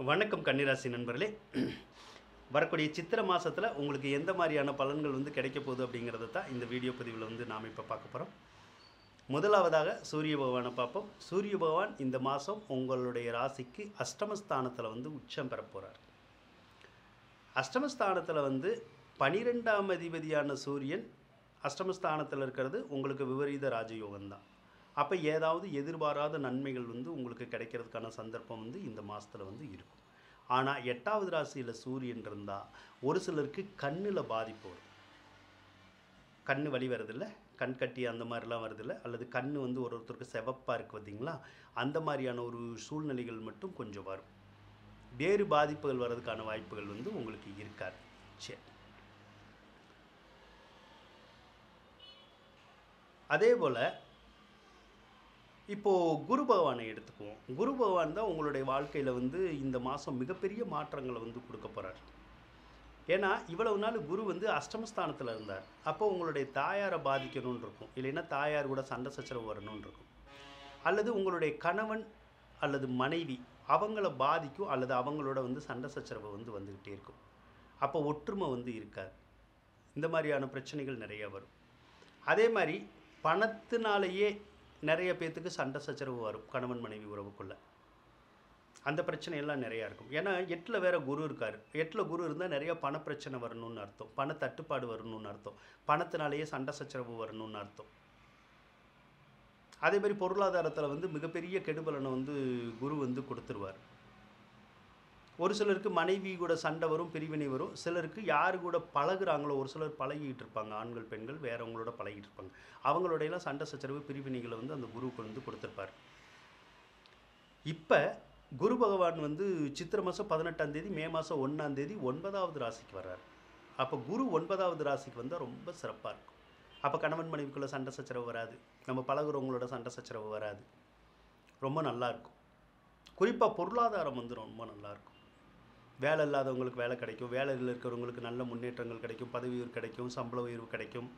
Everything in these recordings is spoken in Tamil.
வணக்கம் கன்னிராசி நண்பர்களே. வரக்கூடிய சித்திரை மாதத்தில் உங்களுக்கு எந்த மாதிரியான பலன்கள் கிடைக்க போகுது அப்படிங்கிறத தான் இந்த வீடியோ பதிவில் நாம் இப்போ பார்க்க போகிறோம். முதலாவதாக சூரிய பகவானை பார்ப்போம். சூரிய பகவான் இந்த மாதம் உங்களுடைய ராசிக்கு அஷ்டமஸ்தானத்தில் உச்சம் பெற போகிறார். அஷ்டமஸ்தானத்தில் 12ஆம் அதிபதியான சூரியன் அஷ்டமஸ்தானத்தில் இருக்கிறது உங்களுக்கு விபரீத ராஜயோகம்தான். அப்போ ஏதாவது எதிர்பாராத நன்மைகள் உங்களுக்கு கிடைக்கிறதுக்கான சந்தர்ப்பம் இந்த மாதத்தில் இருக்கும். ஆனால் 8வது ராசியில் சூரியன் இருந்தால் ஒரு சிலருக்கு கண்ணில் பாதிப்பு வரும். கண் வலி வருதில்ல, கண் கட்டி அந்த மாதிரிலாம் வருதில்ல, அல்லது கண் ஒருத்தருக்கு செவப்பாக இருக்குது பார்த்தீங்களா, அந்த மாதிரியான ஒரு சூழ்நிலைகள் மட்டும் கொஞ்சம் வரும். வேறு பாதிப்புகள் வர்றதுக்கான வாய்ப்புகள் உங்களுக்கு இருக்காது. சரி, அதே போல் இப்போது குரு பகவானை எடுத்துக்குவோம். குரு பகவான் தான் உங்களுடைய வாழ்க்கையில் இந்த மாதம் மிகப்பெரிய மாற்றங்களை கொடுக்க போகிறார். ஏன்னா இவ்வளவு நாள் குரு அஷ்டமஸ்தானத்தில் இருந்தார். அப்போ உங்களுடைய தாயாரை பாதிக்கணும்னு இருக்கும், இல்லைன்னா தாயார் கூட சண்டை சச்சரவு வரணும்னு இருக்கும், அல்லது உங்களுடைய கணவன் அல்லது மனைவி அவங்கள பாதிக்கும், அல்லது அவங்களோட சண்டை சச்சரவு வந்துக்கிட்டே இருக்கும். அப்போ ஒற்றுமை இருக்காது. இந்த மாதிரியான பிரச்சனைகள் நிறைய வரும். அதே மாதிரி பணத்தினாலேயே நிறைய பேர்த்துக்கு சண்டை சச்சரவு வரும். கணவன் மனைவி உறவுக்குள்ளே அந்த பிரச்சனையெல்லாம் நிறையா இருக்கும். ஏன்னா 8ல் வேறு குரு இருக்கார். 8ல் குரு இருந்தால் நிறையா பணப்பிரச்சனை வரணும்னு அர்த்தம், பண தட்டுப்பாடு வரணும்னு அர்த்தம், பணத்தினாலேயே சண்டை சச்சரவு வரணும்னு அர்த்தம். அதே மாதிரி பொருளாதாரத்தில் மிகப்பெரிய கெடுபலனை குரு கொடுத்துருவார். ஒரு சிலருக்கு மனைவி கூட சண்டை வரும், பிரிவினை வரும். சிலருக்கு யார் கூட பழகுறாங்களோ, ஒரு சிலர் பழகிட்டு இருப்பாங்க, ஆண்கள் பெண்கள் வேறவங்களோட பழகிட்டு இருப்பாங்க, அவங்களோடையெல்லாம் சண்டை சச்சரவு பிரிவினைகளை அந்த குருவுக்கு கொடுத்துருப்பார். இப்போ குரு பகவான் சித்திரை மாதம் 18ஆம் தேதி, மே மாதம் 1ஆம் தேதி 9வது ராசிக்கு வர்றார். அப்போ குரு 9வது ராசிக்கு வந்தால் ரொம்ப சிறப்பாக இருக்கும். அப்போ கணவன் மனைவிக்குள்ளே சண்டை சச்சரவு வராது, நம்ம பழகுறவங்களோட சண்டை சச்சரவு வராது, ரொம்ப நல்லாயிருக்கும். குறிப்பாக பொருளாதாரம் ரொம்ப நல்லாயிருக்கும். வேலை இல்லாதவங்களுக்கு வேலை கிடைக்கும், வேலையில் இருக்கிறவங்களுக்கு நல்ல முன்னேற்றங்கள் கிடைக்கும், பதவி உயர்வு கிடைக்கும், சம்பள உயர்வு கிடைக்கும்,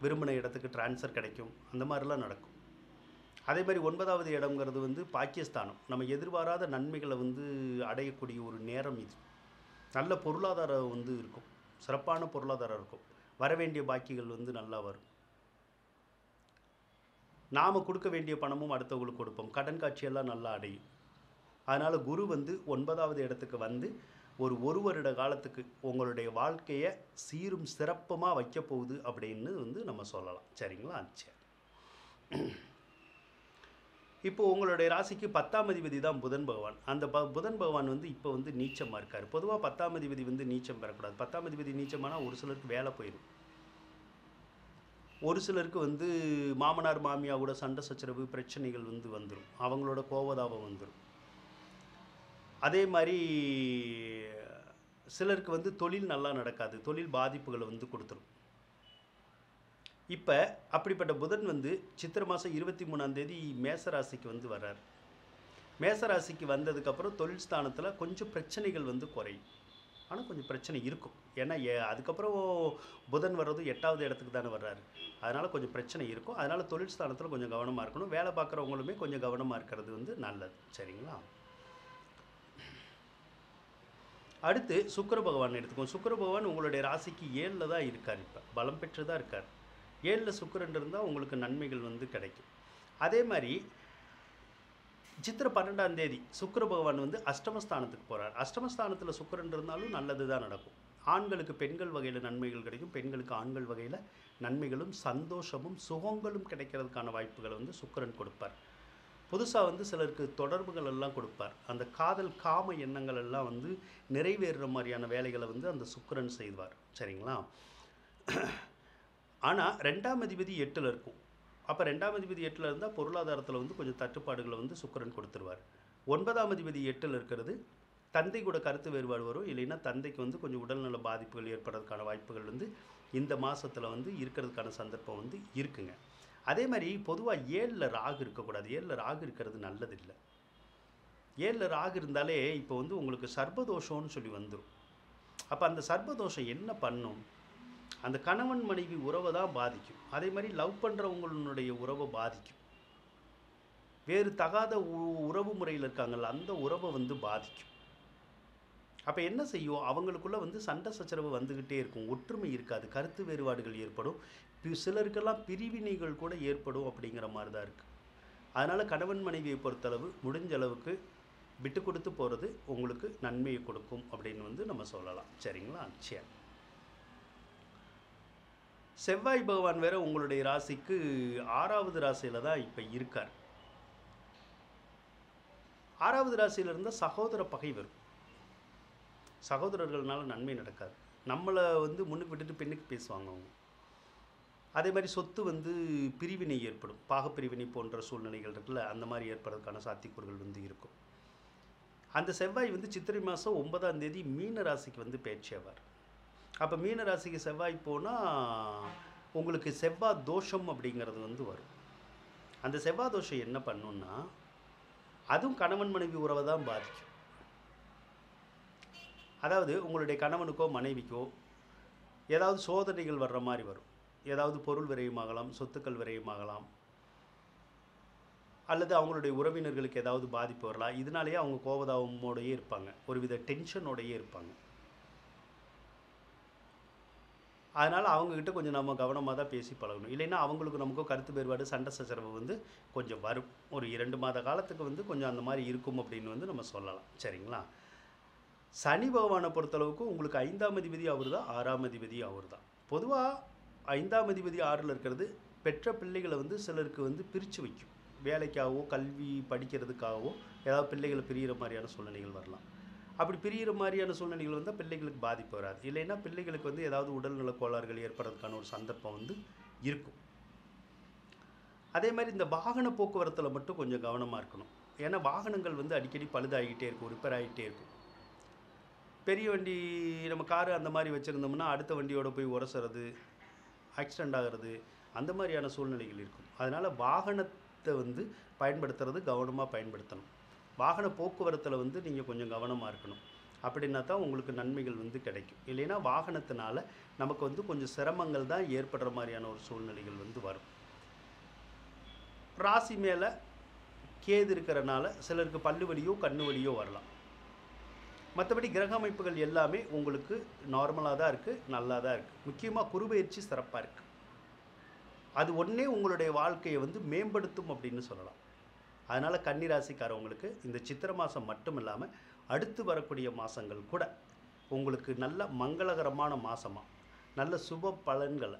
விரும்பின இடத்துக்கு டிரான்ஸ்ஃபர் கிடைக்கும், அந்த மாதிரிலாம் நடக்கும். அதே மாதிரி 9வது இடம்ங்கிறது பாக்கியஸ்தானம். நம்ம எதிர்பாராத நன்மைகளை அடையக்கூடிய ஒரு நேரம் இது. நல்ல பொருளாதாரம் இருக்கும், சிறப்பான பொருளாதாரம் இருக்கும், வரவேண்டிய பாக்கிகள் நல்லா வரும். நாம் கொடுக்க வேண்டிய பணமும் அடுத்தவங்களுக்கு கொடுப்போம், கடன் காட்சியெல்லாம் நல்லா அடையும். அதனால் குரு 9வது இடத்துக்கு ஒரு வருட காலத்துக்கு உங்களுடைய வாழ்க்கையை சீரும் சிறப்புமாக வைக்க போகுது அப்படின்னு நம்ம சொல்லலாம். சரிங்களா? சரி, இப்போது உங்களுடைய ராசிக்கு 10ஆம் அதிபதி தான் புதன் பகவான். அந்த புதன் பகவான் இப்போ நீச்சமாக இருக்கார். பொதுவாக 10ஆம் அதிபதி நீச்சம் பெறக்கூடாது. 10ஆம் அதிபதி நீச்சமானால் ஒரு சிலருக்கு வேலை போயிடும், ஒரு சிலருக்கு மாமனார் மாமியார் கூட சண்டை சச்சரவு பிரச்சனைகள் வந்துடும், அவங்களோட கோபதாபம் வந்துடும். அதே மாதிரி சிலருக்கு தொழில் நல்லா நடக்காது, தொழில் பாதிப்புகளை கொடுத்துரும். இப்போ அப்படிப்பட்ட புதன் சித்திரை மாதம் 23ஆம் தேதி மேசராசிக்கு வர்றார். மேசராசிக்கு வந்ததுக்கப்புறம் தொழில் ஸ்தானத்தில் கொஞ்சம் பிரச்சனைகள் குறையும். ஆனால் கொஞ்சம் பிரச்சனை இருக்கும். ஏன்னா அதுக்கப்புறம் புதன் வர்றது 8வது இடத்துக்கு தானே வர்றாரு, அதனால் கொஞ்சம் பிரச்சனை இருக்கும். அதனால் தொழில் ஸ்தானத்தில் கொஞ்சம் கவனமாக இருக்கணும். வேலை பார்க்குறவங்களுமே கொஞ்சம் கவனமாக இருக்கிறது நல்லது. சரிங்களா? அடுத்து சுக்கிர பகவான் எடுத்துக்கோம். சுக்கிர பகவான் உங்களுடைய ராசிக்கு 7ல் தான் இருக்கார். இப்போ பலம் பெற்று தான் இருக்கார். 7ல் சுக்கிரன் இருந்தால் உங்களுக்கு நன்மைகள் கிடைக்கும். அதே மாதிரி சித்திரை 12ஆம் தேதி சுக்கிர பகவான் அஷ்டமஸ்தானத்துக்கு போகிறார். அஷ்டமஸ்தானத்தில் சுக்கிரன் இருந்தாலும் நல்லது தான் நடக்கும். ஆண்களுக்கு பெண்கள் வகையில் நன்மைகள் கிடைக்கும், பெண்களுக்கு ஆண்கள் வகையில் நன்மைகளும் சந்தோஷமும் சுகங்களும் கிடைக்கிறதுக்கான வாய்ப்புகளை சுக்கிரன் கொடுப்பார். புதுசாக சிலருக்கு தொடர்புகள் எல்லாம் கொடுப்பார். அந்த காதல் காம எண்ணங்கள் எல்லாம் நிறைவேறுற மாதிரியான வேலைகளை அந்த சுக்கிரன் செய்வார். சரிங்களா? ஆனால் 2ஆம் அதிபதி 8ல் இருக்கும். அப்போ 2ஆம் அதிபதி 8ல் இருந்தால் பொருளாதாரத்தில் கொஞ்சம் தட்டுப்பாடுகளை சுக்கிரன் கொடுத்துருவார். 9ஆம் அதிபதி 8ல் இருக்கிறது தந்தை கூட கருத்து வேறுபாடு வரும், இல்லைன்னா தந்தைக்கு கொஞ்சம் உடல்நல பாதிப்புகள் ஏற்படுறதுக்கான வாய்ப்புகள் இந்த மாதத்தில் இருக்கிறதுக்கான சந்தர்ப்பம் இருக்குங்க. அதே மாதிரி பொதுவாக 7ல் ராகு இருக்கக்கூடாது. 7ல் ராகு இருக்கிறது நல்லதில்லை. 7ல் ராகு இருந்தாலே இப்போ உங்களுக்கு சர்ப்பதோஷம்னு சொல்லி வந்துடும். அப்போ அந்த சர்ப்பதோஷம் என்ன பண்ணும்? அந்த கணவன் மனைவி உறவை தான் பாதிக்கும். அதே மாதிரி லவ் பண்ணுறவங்களுடைய உறவை பாதிக்கும். வேறு தகாத உறவு முறையில் இருக்காங்கள்ல அந்த உறவை பாதிக்கும். அப்போ என்ன செய்யும், அவங்களுக்குள்ள வந்து சண்டை சச்சரவு வந்துக்கிட்டே இருக்கும், ஒற்றுமை இருக்காது, கருத்து வேறுபாடுகள் ஏற்படும், சிலருக்கெல்லாம் பிரிவினைகள் கூட ஏற்படும் அப்படிங்கிற மாதிரி தான் இருக்குது. அதனால் கணவன் மனைவியை பொறுத்தளவு முடிஞ்ச அளவுக்கு விட்டு கொடுத்து போகிறது உங்களுக்கு நன்மையை கொடுக்கும் அப்படின்னு வந்து நம்ம சொல்லலாம். சரிங்களா? சரி. செவ்வாய் பகவான் வேற உங்களுடைய ராசிக்கு 6வது ராசியில் தான் இப்போ இருக்கார். 6வது ராசியில் இருந்தால் சகோதர பகை வரும், சகோதரர்கள்னால நன்மை நடக்காது, நம்மளை வந்து முன்னுக்கு விட்டுட்டு பெண்ணுக்கு பேசுவாங்க அவங்க. அதே மாதிரி சொத்து வந்து பிரிவினை ஏற்படும், பாகப்பிரிவினை போன்ற சூழ்நிலைகள் இருக்குல்ல, அந்த மாதிரி ஏற்படுறதுக்கான சாத்தியக்கூறுகள் வந்து இருக்கும். அந்த செவ்வாய் வந்து சித்திரை மாதம் 9ஆம் தேதி மீன ராசிக்கு வந்து பயிற்சி ஆவார். அப்போ மீன ராசிக்கு செவ்வாய் போனால் உங்களுக்கு செவ்வாய் தோஷம் அப்படிங்கிறது வந்து வரும். அந்த செவ்வாய் தோஷம் என்ன பண்ணுன்னா, அதுவும் கணவன் மனைவி உறவை தான் பாதிக்கும். அதாவது உங்களுடைய கணவனுக்கோ மனைவிக்கோ ஏதாவது சோதனைகள் வர்ற மாதிரி வரும், ஏதாவது பொருள் விரயமாகலாம், சொத்துக்கள் விரயமாகலாம், அல்லது அவங்களுடைய உறவினர்களுக்கு ஏதாவது பாதிப்பு வரலாம். இதனாலேயே அவங்க கோபதாபமோடையே இருப்பாங்க, ஒருவித டென்ஷனோடையே இருப்பாங்க. அதனால் அவங்கக்கிட்ட கொஞ்சம் நம்ம கவனமாக தான் பேசி பழகணும். இல்லைன்னா அவங்களுக்கு நமக்கும் கருத்து வேறுபாடு, சண்டை சச்சரவு வந்து கொஞ்சம் வரும். ஒரு 2 மாத காலத்துக்கு வந்து கொஞ்சம் அந்த மாதிரி இருக்கும் அப்படின்னு வந்து நம்ம சொல்லலாம். சரிங்களா? சனி பகவானை பொறுத்தளவுக்கு உங்களுக்கு 5ஆம் அதிபதி அவர் தான், 6ஆம் அதிபதி அவர் தான். பொதுவாக 5ஆம் அதிபதி 6ல் இருக்கிறது பெற்ற பிள்ளைகளை வந்து சிலருக்கு வந்து பிரித்து வைக்கும். வேலைக்காகவோ கல்வி படிக்கிறதுக்காகவோ ஏதாவது பிள்ளைகளை பிரிகிற மாதிரியான சூழ்நிலைகள் வரலாம். அப்படி பிரிகிற மாதிரியான சூழ்நிலைகள் வந்தால் பிள்ளைகளுக்கு பாதிப்பு வராது. இல்லைன்னா பிள்ளைகளுக்கு வந்து ஏதாவது உடல்நல கோளாறுகள் ஏற்படுறதுக்கான ஒரு சந்தர்ப்பம் வந்து இருக்கும். அதே மாதிரி இந்த வாகன போக்குவரத்தில் மட்டும் கொஞ்சம் கவனமாக இருக்கணும். ஏன்னா வாகனங்கள் வந்து அடிக்கடி பழுதாகிட்டே இருக்கும், ரிப்பேர் ஆகிட்டே இருக்கும். பெரிய வண்டி நம்ம காரு அந்த மாதிரி வச்சுருந்தோம்னா அடுத்த வண்டியோட போய் உரசுறது, ஆக்சிடெண்ட் ஆகிறது, அந்த மாதிரியான சூழ்நிலைகள் இருக்கும். அதனால் வாகனத்தை வந்து பயன்படுத்துறது கவனமாக பயன்படுத்தணும். வாகன போக்குவரத்தில் வந்து நீங்கள் கொஞ்சம் கவனமாக இருக்கணும். அப்படின்னா தான் உங்களுக்கு நன்மைகள் வந்து கிடைக்கும். இல்லைன்னா வாகனத்தினால நமக்கு வந்து கொஞ்சம் சிரமங்கள் தான் ஏற்படுற மாதிரியான ஒரு சூழ்நிலைகள் வந்து வரும். ராசி மேலே கேது இருக்கிறனால சிலருக்கு பல்லு வலியோ கண்ணு வலியோ வரலாம். மற்றபடி கிரக அமைப்புகள் எல்லாமே உங்களுக்கு நார்மலாக தான் இருக்குது, நல்லா தான் இருக்குது. முக்கியமாக குருபெயர்ச்சி சிறப்பாக இருக்குது. அது ஒன்றே உங்களுடைய வாழ்க்கையை வந்து மேம்படுத்தும் அப்படின்னு சொல்லலாம். அதனால் கன்னி ராசிக்காரவங்களுக்கு இந்த சித்திரை மாதம் மட்டும் இல்லாமல் அடுத்து வரக்கூடிய மாதங்கள் கூட உங்களுக்கு நல்ல மங்களகரமான மாதமாக, நல்ல சுப பலன்களை,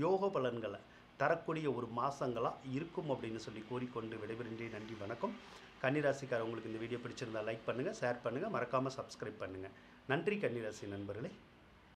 யோக பலன்களை தரக்கூடிய ஒரு மாதங்களாக இருக்கும் அப்படின்னு சொல்லி கூறிக்கொண்டு விடைபெறுகின்றேன். நன்றி, வணக்கம். கன்னிராசிக்காரவங்களுக்கு இந்த வீடியோ பிடிச்சிருந்தால் லைக் பண்ணுங்கள், ஷேர் பண்ணுங்கள், மறக்காமல் சப்ஸ்கிரைப் பண்ணுங்கள். நன்றி கன்னிராசி நண்பர்களே.